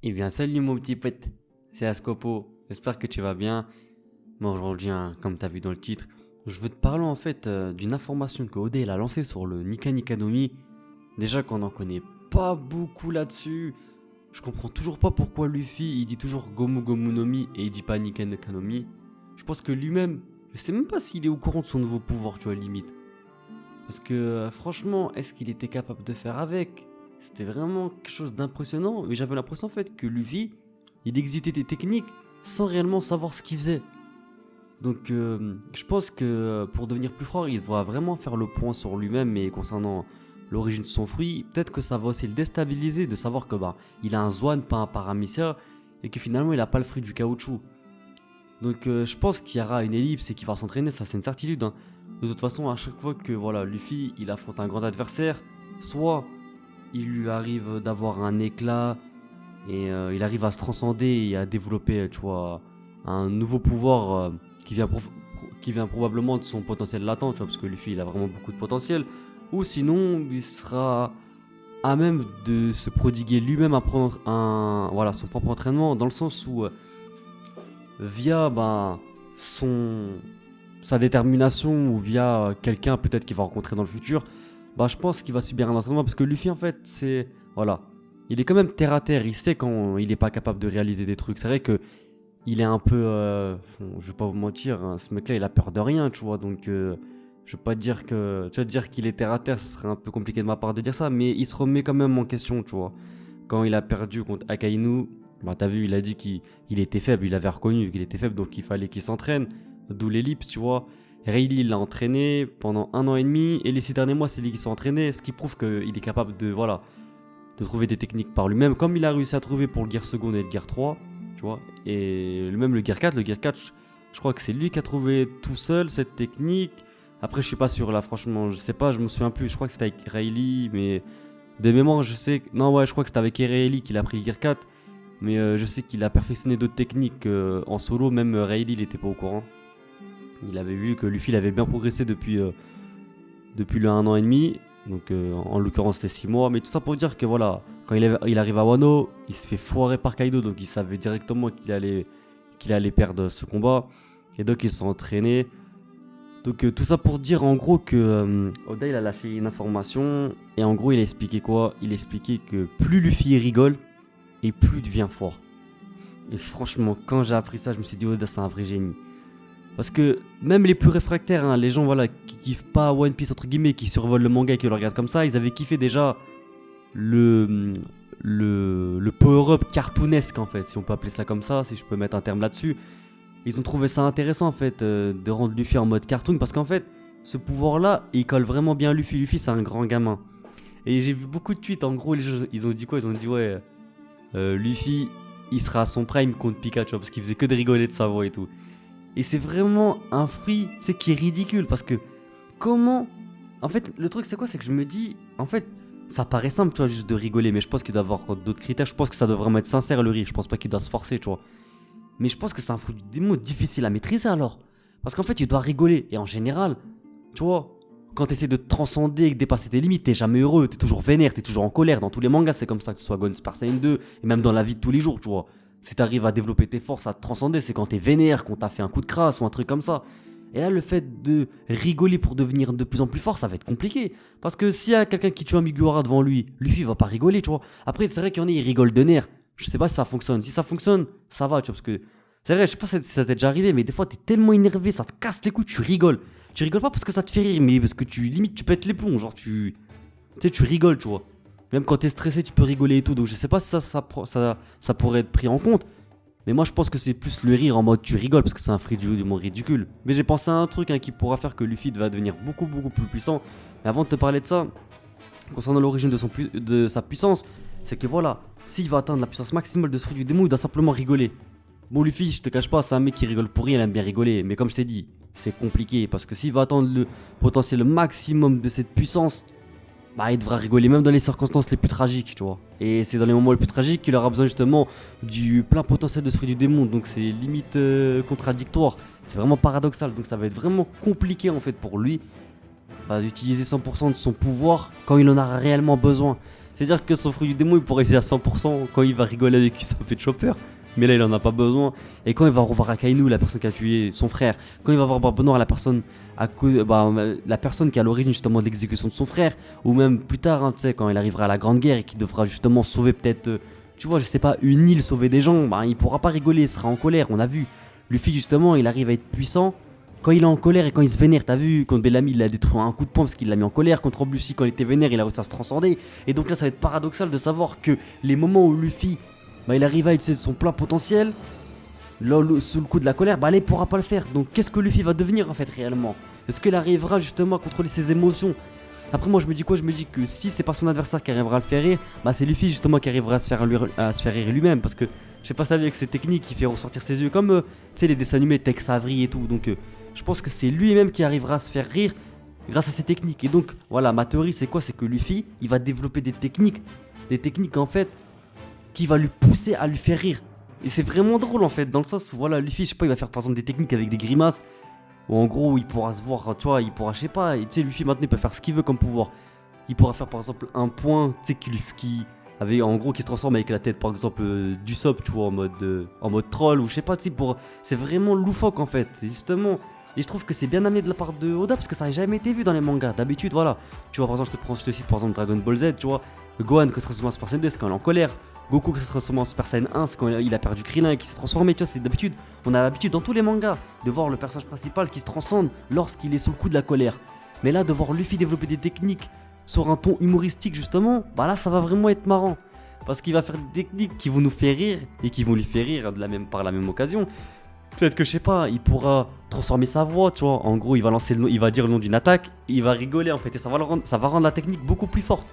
Eh bien, salut mon petit pote, c'est Ascopo. J'espère que tu vas bien. Moi aujourd'hui, comme tu as vu dans le titre, je veux te parler en fait d'une information que Oda il a lancée sur le Nika Nikanomi. Déjà qu'on n'en connaît pas beaucoup là-dessus. Je comprends toujours pas pourquoi Luffy il dit toujours Gomu Gomu no Mi et il dit pas Nika Nikanomi. Je pense que lui-même, je sais même pas s'il est au courant de son nouveau pouvoir, tu vois, limite. Parce que franchement, est-ce qu'il était capable de faire avec? C'était vraiment quelque chose d'impressionnant. Mais j'avais l'impression en fait que Luffy, il exécutait des techniques sans réellement savoir ce qu'il faisait. Donc je pense que pour devenir plus fort, il devra vraiment faire le point sur lui-même et concernant l'origine de son fruit. Peut-être que ça va aussi le déstabiliser de savoir que il a un Zwan, pas un Paramecia, et que finalement il a pas le fruit du caoutchouc. Donc je pense qu'il y aura une ellipse et qu'il va s'entraîner, ça c'est une certitude, hein. De toute façon, à chaque fois que voilà, Luffy il affronte un grand adversaire, soit il lui arrive d'avoir un éclat et il arrive à se transcender et à développer, tu vois, un nouveau pouvoir qui vient probablement de son potentiel latent, tu vois, parce que Luffy il a vraiment beaucoup de potentiel, ou sinon il sera à même de se prodiguer lui-même voilà, son propre entraînement, dans le sens où via son sa détermination ou via quelqu'un peut-être qu'il va rencontrer dans le futur, je pense qu'il va subir un entraînement parce que Luffy en fait c'est voilà, il est quand même terre à terre, il sait quand il est pas capable de réaliser des trucs. C'est vrai que il est un peu je vais pas vous mentir, hein, ce mec là il a peur de rien, tu vois, donc je vais pas dire que tu vas dire qu'il est terre à terre, ce serait un peu compliqué de ma part de dire ça, mais il se remet quand même en question, tu vois. Quand il a perdu contre Akainu, t'as vu, il a dit qu'il était faible, il avait reconnu qu'il était faible, donc il fallait qu'il s'entraîne. D'où l'ellipse, tu vois. Rayleigh il l'a entraîné pendant 1 an et demi, et les 6 derniers mois, c'est lui qui s'est entraîné, ce qui prouve qu'il est capable de, voilà, de trouver des techniques par lui-même, comme il a réussi à trouver pour le Gear Second et le Gear 3, tu vois. Et même le Gear 4, je crois que c'est lui qui a trouvé tout seul cette technique. Après, je suis pas sûr là, franchement, je sais pas, je me souviens plus. Je crois que c'était avec Rayleigh, mais de mémoire, je sais. Non, ouais, je crois que c'était avec Rayleigh qu'il a pris le Gear 4, mais je sais qu'il a perfectionné d'autres techniques en solo, même Rayleigh il était pas au courant. Il avait vu que Luffy il avait bien progressé depuis le 1 an et demi, donc en l'occurrence les 6 mois. Mais tout ça pour dire que voilà, quand il arrive à Wano, il se fait foirer par Kaido, donc il savait directement qu'il allait perdre ce combat. Et donc il s'est entraîné. Donc tout ça pour dire en gros que Oda il a lâché une information. Et en gros il a expliqué quoi? Il a expliqué que plus Luffy rigole, et plus il devient fort. Et franchement, quand j'ai appris ça, je me suis dit Oda c'est un vrai génie. Parce que même les plus réfractaires, hein, les gens voilà, qui kiffent pas One Piece entre guillemets, qui survolent le manga et qui le regardent comme ça, ils avaient kiffé déjà le power-up cartoonesque en fait, si on peut appeler ça comme ça, si je peux mettre un terme là-dessus. Ils ont trouvé ça intéressant en fait de rendre Luffy en mode cartoon, parce qu'en fait ce pouvoir-là, il colle vraiment bien à Luffy. Luffy c'est un grand gamin. Et j'ai vu beaucoup de tweets, en gros les gens, ils ont dit quoi? Ils ont dit ouais, Luffy il sera à son prime contre Pikachu, parce qu'il faisait que de rigoler de sa voix et tout. Et c'est vraiment un fruit, tu sais, qui est ridicule, parce que comment... En fait, le truc c'est quoi? C'est que je me dis, en fait, ça paraît simple, tu vois, juste de rigoler, mais je pense qu'il doit avoir d'autres critères. Je pense que ça doit vraiment être sincère le rire, je pense pas qu'il doit se forcer, tu vois. Mais je pense que c'est un fruit des mots difficile à maîtriser alors. Parce qu'en fait, tu dois rigoler, et en général, tu vois, quand tu essaies de te transcender et de dépasser tes limites, t'es jamais heureux, t'es toujours vénère, t'es toujours en colère. Dans tous les mangas, c'est comme ça, que ce soit Gon Super Saiyan 2, et même dans la vie de tous les jours, tu vois. Si t'arrives à développer tes forces, à te transcender, c'est quand t'es vénère, qu'on t'a fait un coup de crasse ou un truc comme ça. Et là, le fait de rigoler pour devenir de plus en plus fort, ça va être compliqué. Parce que s'il y a quelqu'un qui tue un Mugiwara devant lui, Luffy va pas rigoler, tu vois. Après, c'est vrai qu'il y en a, ils rigolent de nerfs. Je sais pas si ça fonctionne. Si ça fonctionne, ça va, tu vois. Parce que c'est vrai, je sais pas si ça t'est déjà arrivé, mais des fois, t'es tellement énervé, ça te casse les couilles, tu rigoles. Tu rigoles pas parce que ça te fait rire, mais parce que limite, tu pètes les plombs. Genre, tu sais, tu rigoles, tu vois. Même quand t'es stressé, tu peux rigoler et tout. Donc je sais pas si ça pourrait être pris en compte. Mais moi je pense que c'est plus le rire en mode tu rigoles, parce que c'est un fruit du monde ridicule. Mais j'ai pensé à un truc qui pourra faire que Luffy va devenir beaucoup plus puissant. Mais avant de te parler de ça, concernant l'origine de sa puissance, c'est que voilà, s'il va atteindre la puissance maximale de ce fruit du démon, il doit simplement rigoler. Bon Luffy, je te cache pas, c'est un mec qui rigole pour rien, il aime bien rigoler. Mais comme je t'ai dit, c'est compliqué, parce que s'il va atteindre le potentiel maximum de cette puissance, il devra rigoler même dans les circonstances les plus tragiques, tu vois. Et c'est dans les moments les plus tragiques qu'il aura besoin justement du plein potentiel de ce fruit du démon. Donc c'est limite contradictoire. C'est vraiment paradoxal. Donc ça va être vraiment compliqué en fait pour lui d'utiliser 100% de son pouvoir quand il en a réellement besoin. C'est-à-dire que son fruit du démon, il pourrait utiliser à 100% quand il va rigoler avec Usopp et Chopper. Mais là, il en a pas besoin. Et quand il va revoir Akainu, la personne qui a tué son frère, quand il va voir Barbe Noire, la personne qui est à l'origine justement de l'exécution de son frère, ou même plus tard, hein, tu sais, quand il arrivera à la Grande Guerre et qu'il devra justement sauver peut-être, tu vois, je sais pas, une île, sauver des gens, bah, il pourra pas rigoler, il sera en colère, on a vu. Luffy, justement, il arrive à être puissant quand il est en colère et quand il se vénère. T'as vu, contre Bellamy, il l'a détruit à un coup de poing parce qu'il l'a mis en colère. Contre Lucy, quand il était vénère, il a réussi à se transcender. Et donc là, ça va être paradoxal de savoir que les moments où Luffy, bah, il arrive à utiliser son plein potentiel, là, sous le coup de la colère, bah là, il pourra pas le faire. Donc qu'est-ce que Luffy va devenir en fait réellement? Est-ce qu'il arrivera justement à contrôler ses émotions? Après moi je me dis quoi? Je me dis que si c'est pas son adversaire qui arrivera à le faire rire, bah c'est Luffy justement qui arrivera à se faire rire lui-même. Parce que je sais pas si t'as vu avec ses techniques, il fait ressortir ses yeux comme tu sais les dessins animés Tex Avery et tout. Donc je pense que c'est lui-même qui arrivera à se faire rire grâce à ses techniques. Et donc voilà, ma théorie c'est quoi? C'est que Luffy il va développer des techniques en fait qui va lui pousser à lui faire rire. Et c'est vraiment drôle en fait, dans le sens où voilà, Luffy, je sais pas, il va faire par exemple des techniques avec des grimaces, où en gros il pourra se voir, tu vois, il pourra, je sais pas, tu sais, Luffy maintenant il peut faire ce qu'il veut comme pouvoir. Il pourra faire par exemple un point, tu sais, qui avait en gros qui se transforme avec la tête par exemple d'Usopp, tu vois, en mode troll, ou je sais pas, tu sais, c'est vraiment loufoque en fait, justement. Et je trouve que c'est bien amené de la part de Oda parce que ça n'a jamais été vu dans les mangas. D'habitude, voilà, tu vois, par exemple, je te cite par exemple Dragon Ball Z, tu vois, Gohan qui se transforme en Super Saiyan 2, c'est quand il est en colère. Goku qui se transforme en Super Saiyan 1, c'est quand il a perdu Krillin et qui s'est transformé. Tu vois, c'est d'habitude, on a l'habitude dans tous les mangas de voir le personnage principal qui se transcende lorsqu'il est sous le coup de la colère. Mais là, de voir Luffy développer des techniques sur un ton humoristique, justement, bah là, ça va vraiment être marrant. Parce qu'il va faire des techniques qui vont nous faire rire et qui vont lui faire rire par la même occasion. Peut-être que, je sais pas, il pourra transformer sa voix, tu vois. En gros, il va dire le nom d'une attaque, il va rigoler en fait, et ça va rendre la technique beaucoup plus forte.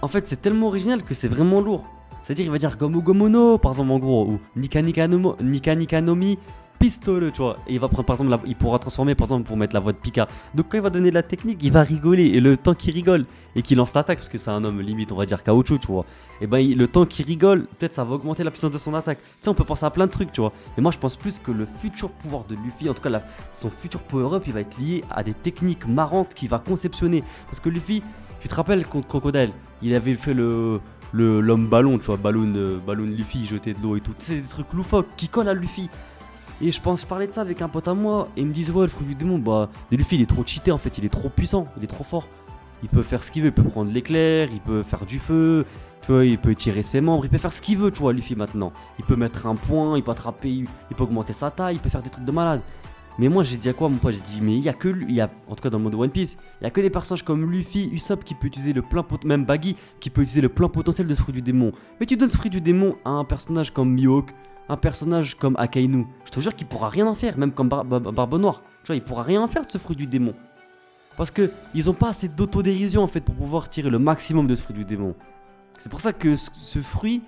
En fait, c'est tellement original que c'est vraiment lourd. C'est-à-dire, il va dire Gomu Gomu no, par exemple, en gros, ou Nika Nika no Mi, pistole, tu vois. Et il va prendre, par exemple, il pourra transformer, par exemple, pour mettre la voix de Pika. Donc, quand il va donner de la technique, il va rigoler. Et le temps qu'il rigole et qu'il lance l'attaque, parce que c'est un homme limite, on va dire caoutchouc, tu vois. Et ben, le temps qu'il rigole, peut-être ça va augmenter la puissance de son attaque. Tu sais, on peut penser à plein de trucs, tu vois. Mais moi, je pense plus que le futur pouvoir de Luffy, en tout cas, son futur power-up, il va être lié à des techniques marrantes qu'il va conceptionner. Parce que Luffy, tu te rappelles contre Crocodile, il avait fait l'homme ballon, tu vois, ballon Luffy, jeter de l'eau et tout. C'est des trucs loufoques qui collent à Luffy. Et je parlais de ça avec un pote à moi, et il me disait, ouais, le fruit du démon, bah, de Luffy, il est trop cheaté en fait, il est trop puissant, il est trop fort. Il peut faire ce qu'il veut, il peut prendre l'éclair, il peut faire du feu, tu vois, il peut tirer ses membres, il peut faire ce qu'il veut, tu vois, Luffy maintenant. Il peut mettre un point, il peut attraper, il peut augmenter sa taille, il peut faire des trucs de malade. Mais moi j'ai dit à quoi mon pote? J'ai dit mais il y a que en tout cas dans le mode One Piece, il y a que des personnages comme Luffy, Usopp qui peut utiliser le plein potentiel, même Baggy qui peut utiliser le plein potentiel de ce fruit du démon. Mais tu donnes ce fruit du démon à un personnage comme Mihawk, un personnage comme Akainu, je te jure qu'il pourra rien en faire, même comme Barbe Noire. Tu vois, il pourra rien en faire de ce fruit du démon. Parce que ils ont pas assez d'autodérision en fait pour pouvoir tirer le maximum de ce fruit du démon. C'est pour ça que ce fruit,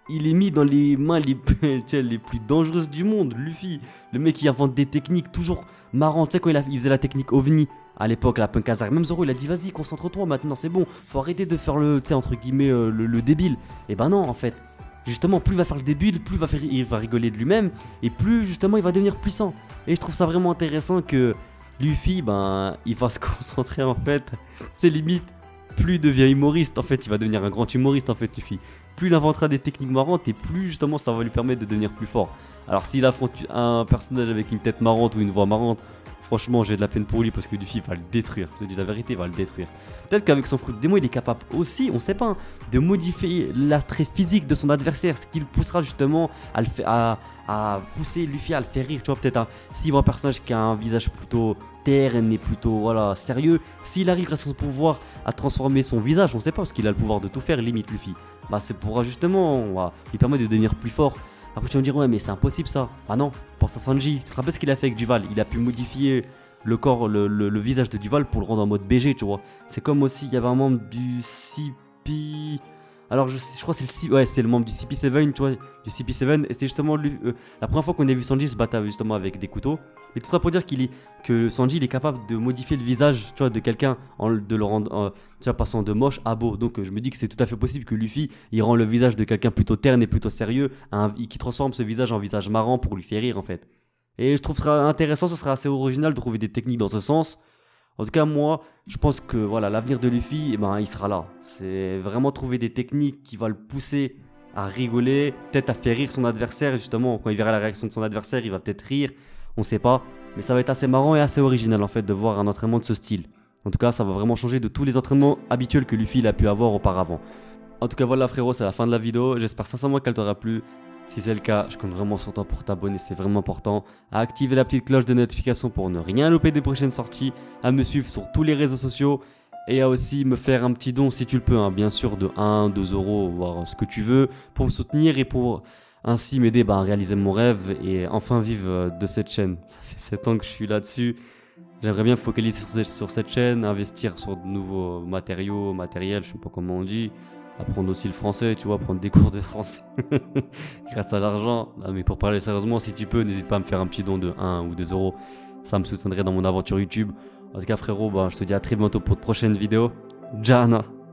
il est mis dans les mains les plus dangereuses du monde. Luffy, le mec qui invente des techniques toujours marrantes. Tu sais, quand il faisait la technique OVNI à l'époque, la Punk Hazard, même Zoro, il a dit vas-y, concentre-toi maintenant, c'est bon. Faut arrêter de faire le, tu sais, entre guillemets, le débile. Et ben non, en fait. Justement, plus il va faire le débile, plus il va rigoler de lui-même. Et plus, justement, il va devenir puissant. Et je trouve ça vraiment intéressant que Luffy, ben, il va se concentrer, en fait. C'est limite, plus il devient humoriste, en fait, il va devenir un grand humoriste, en fait, Luffy. Plus il inventera des techniques marrantes et plus justement ça va lui permettre de devenir plus fort. Alors s'il affronte un personnage avec une tête marrante ou une voix marrante, franchement j'ai de la peine pour lui parce que Luffy va le détruire. Je te dis la vérité, il va le détruire. Peut-être qu'avec son fruit de démon il est capable aussi, on sait pas, hein, de modifier l'attrait physique de son adversaire, ce qui le poussera justement à pousser Luffy à le faire rire. Tu vois, peut-être s'il voit un personnage qui a un visage plutôt terne et plutôt voilà, sérieux, s'il arrive grâce à son pouvoir à transformer son visage, on sait pas parce qu'il a le pouvoir de tout faire, limite Luffy. Bah c'est pour justement lui permettre de devenir plus fort. Après tu vas me dire ouais mais c'est impossible ça. Ah non, pense à Sanji. Tu te rappelles ce qu'il a fait avec Duval? Il a pu modifier le corps, le visage de Duval pour le rendre en mode BG, tu vois. C'est comme aussi il y avait un membre du CP. Alors je crois que c'est le membre du CP7, tu vois, du CP7, et c'était justement la première fois qu'on a vu Sanji se battre justement avec des couteaux. Et tout ça pour dire que Sanji il est capable de modifier le visage, tu vois, de quelqu'un, de le rendre, tu vois, passant de moche à beau. Donc je me dis que c'est tout à fait possible que Luffy il rend le visage de quelqu'un plutôt terne et plutôt sérieux, qui transforme ce visage en visage marrant pour lui faire rire en fait. Et je trouve ça intéressant, ce serait assez original de trouver des techniques dans ce sens. En tout cas, moi, je pense que voilà, l'avenir de Luffy, eh ben, il sera là. C'est vraiment trouver des techniques qui vont le pousser à rigoler, peut-être à faire rire son adversaire, justement. Quand il verra la réaction de son adversaire, il va peut-être rire, on sait pas. Mais ça va être assez marrant et assez original en fait de voir un entraînement de ce style. En tout cas, ça va vraiment changer de tous les entraînements habituels que Luffy il a pu avoir auparavant. En tout cas, voilà frérot, c'est la fin de la vidéo. J'espère sincèrement qu'elle t'aura plu. Si c'est le cas, je compte vraiment sur toi pour t'abonner, c'est vraiment important. À activer la petite cloche de notification pour ne rien louper des prochaines sorties. À me suivre sur tous les réseaux sociaux. Et à aussi me faire un petit don si tu le peux, hein, bien sûr, de 1, 2 euros, voire ce que tu veux, pour me soutenir et pour ainsi m'aider à réaliser mon rêve et enfin vivre de cette chaîne. Ça fait 7 ans que je suis là-dessus. J'aimerais bien me focaliser sur cette chaîne, investir sur de nouveaux matériels, je sais pas comment on dit. Apprendre aussi le français, tu vois, prendre des cours de français grâce à l'argent. Non, mais pour parler sérieusement, si tu peux, n'hésite pas à me faire un petit don de 1 ou 2 euros. Ça me soutiendrait dans mon aventure YouTube. En tout cas, frérot, je te dis à très bientôt pour de prochaines vidéos. Jana!